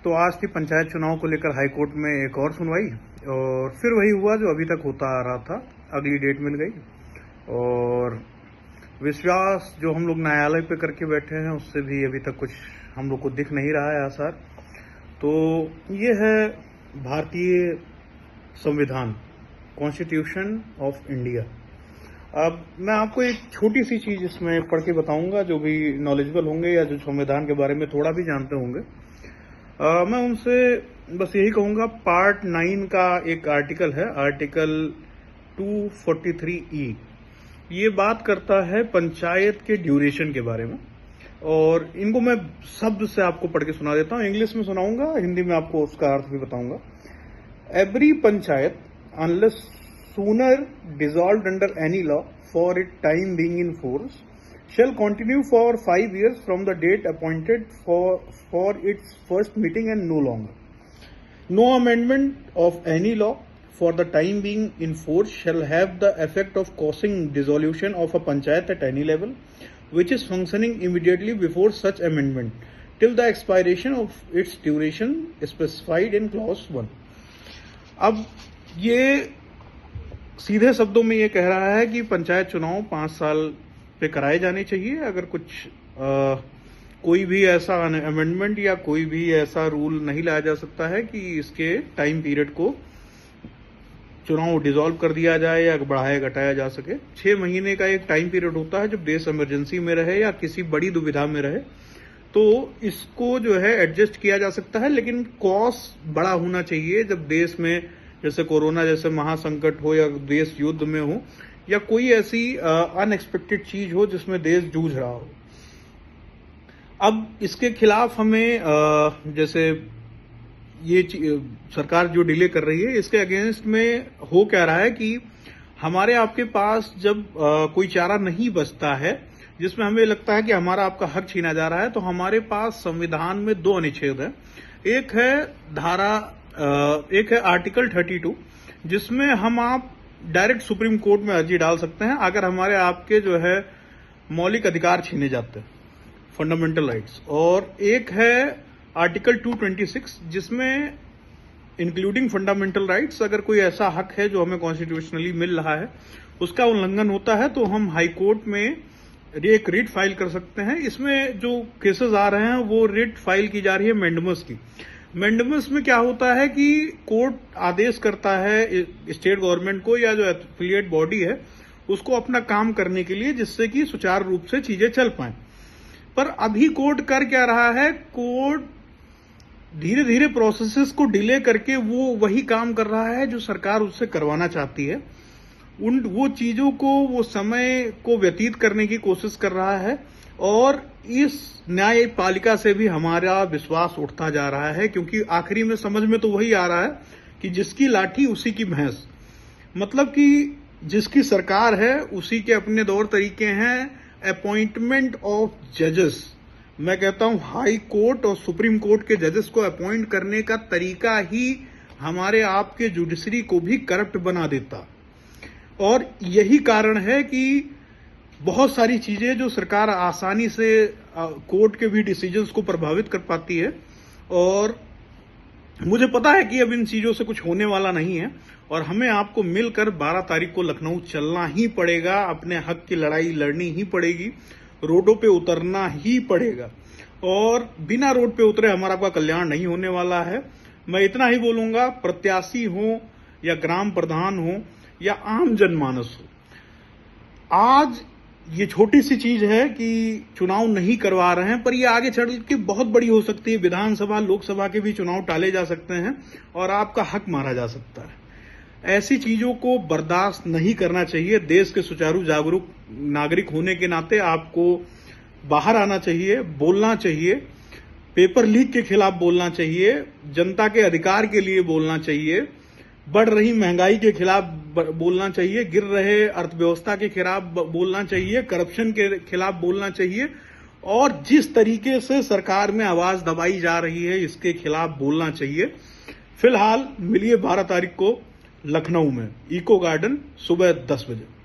तो आज थी पंचायत चुनाव को लेकर हाई कोर्ट में एक और सुनवाई, और फिर वही हुआ जो अभी तक होता आ रहा था। अगली डेट मिल गई और विश्वास जो हम लोग न्यायालय पे करके बैठे हैं उससे भी अभी तक कुछ हम लोग को दिख नहीं रहा है आसार। तो ये है भारतीय संविधान, कॉन्स्टिट्यूशन ऑफ इंडिया। अब मैं आपको एक छोटी सी चीज इसमें पढ़ के बताऊंगा, जो भी नॉलेजेबल होंगे या जो संविधान के बारे में थोड़ा भी जानते होंगे मैं उनसे बस यही कहूंगा। पार्ट 9 का एक आर्टिकल है, आर्टिकल 243E। ये बात करता है पंचायत के ड्यूरेशन के बारे में, और इनको मैं शब्द से आपको पढ़ के सुना देता हूँ। इंग्लिश में सुनाऊंगा, हिंदी में आपको उसका अर्थ भी बताऊंगा। Every panchayat unless sooner dissolved under any law for its time being in force shall continue for 5 years from the date appointed for its first meeting and no longer. No amendment of any law for the time being in force shall have the effect of causing dissolution of a panchayat at any level which is functioning immediately before such amendment till the expiration of its duration specified in clause 1. अब ये सीधे शब्दों में ये कह रहा है कि पंचायत चुनाव 5 साल पे कराए जाने चाहिए। अगर कुछ कोई भी ऐसा अमेंडमेंट या कोई भी ऐसा रूल नहीं लाया जा सकता है कि इसके टाइम पीरियड को चुनाव डिसॉल्व कर दिया जाए या बढ़ाया घटाया जा सके। 6 महीने का एक टाइम पीरियड होता है जब देश इमरजेंसी में रहे या किसी बड़ी दुविधा में रहे, तो इसको जो है एडजस्ट किया जा सकता है, लेकिन कॉस्ट बड़ा होना चाहिए। जब देश में जैसे कोरोना जैसे महासंकट हो या देश युद्ध में हो या कोई ऐसी अनएक्सपेक्टेड चीज हो जिसमें देश जूझ रहा हो। अब इसके खिलाफ हमें जैसे ये सरकार जो डिले कर रही है, इसके अगेंस्ट में हो क्या रहा है कि हमारे आपके पास जब कोई चारा नहीं बचता है जिसमें हमें लगता है कि हमारा आपका हक छीना जा रहा है, तो हमारे पास संविधान में 2 अनुच्छेद है। एक है आर्टिकल 32, जिसमें हम आप डायरेक्ट सुप्रीम कोर्ट में अर्जी डाल सकते हैं अगर हमारे आपके जो है मौलिक अधिकार छीने जाते हैं, फंडामेंटल राइट्स। और एक है आर्टिकल 226, जिसमें इंक्लूडिंग फंडामेंटल राइट्स, अगर कोई ऐसा हक है जो हमें कॉन्स्टिट्यूशनली मिल रहा है उसका उल्लंघन होता है तो हम हाई कोर्ट में एक रिट फाइल कर सकते हैं। इसमें जो केसेस आ रहे हैं वो रिट फाइल की जा रही है मैंडेमस की। मैंडेमस में क्या होता है कि कोर्ट आदेश करता है स्टेट गवर्नमेंट को या जो एफिलिएट बॉडी है उसको अपना काम करने के लिए, जिससे कि सुचारू रूप से चीजें चल पाएं। पर अभी कोर्ट कर क्या रहा है, कोर्ट धीरे धीरे प्रोसेसेस को डिले करके वो वही काम कर रहा है जो सरकार उससे करवाना चाहती है। वो चीजों को, वो समय को व्यतीत करने की कोशिश कर रहा है, और इस न्यायपालिका से भी हमारा विश्वास उठता जा रहा है, क्योंकि आखिरी में समझ में तो वही आ रहा है कि जिसकी लाठी उसी की भैंस। मतलब कि जिसकी सरकार है उसी के अपने दौर तरीके हैं। अपॉइंटमेंट ऑफ जजेस, मैं कहता हूं हाई कोर्ट और सुप्रीम कोर्ट के जजेस को अपॉइंट करने का तरीका ही हमारे आपके जुडिशरी को भी करप्ट बना देता। और यही कारण है कि बहुत सारी चीजें जो सरकार आसानी से कोर्ट के भी डिसीजंस को प्रभावित कर पाती है, और मुझे पता है कि अब इन चीजों से कुछ होने वाला नहीं है, और हमें आपको मिलकर 12 तारीख को लखनऊ चलना ही पड़ेगा। अपने हक की लड़ाई लड़नी ही पड़ेगी, रोडों पे उतरना ही पड़ेगा, और बिना रोड पे उतरे हमारा आपका कल्याण नहीं होने वाला है। मैं इतना ही बोलूंगा, प्रत्याशी हो या ग्राम प्रधान हो या आम जनमानस हो, आज ये छोटी सी चीज है कि चुनाव नहीं करवा रहे हैं, पर ये आगे चल के बहुत बड़ी हो सकती है। विधानसभा लोकसभा के भी चुनाव टाले जा सकते हैं और आपका हक मारा जा सकता है। ऐसी चीजों को बर्दाश्त नहीं करना चाहिए। देश के सुचारू जागरूक नागरिक होने के नाते आपको बाहर आना चाहिए, बोलना चाहिए, पेपर लीक के खिलाफ बोलना चाहिए, जनता के अधिकार के लिए बोलना चाहिए, बढ़ रही महंगाई के खिलाफ बोलना चाहिए, गिर रहे अर्थव्यवस्था के खिलाफ बोलना चाहिए, करप्शन के खिलाफ बोलना चाहिए, और जिस तरीके से सरकार में आवाज दबाई जा रही है इसके खिलाफ बोलना चाहिए। फिलहाल मिलिए 12 तारीख को लखनऊ में इको गार्डन सुबह 10 बजे।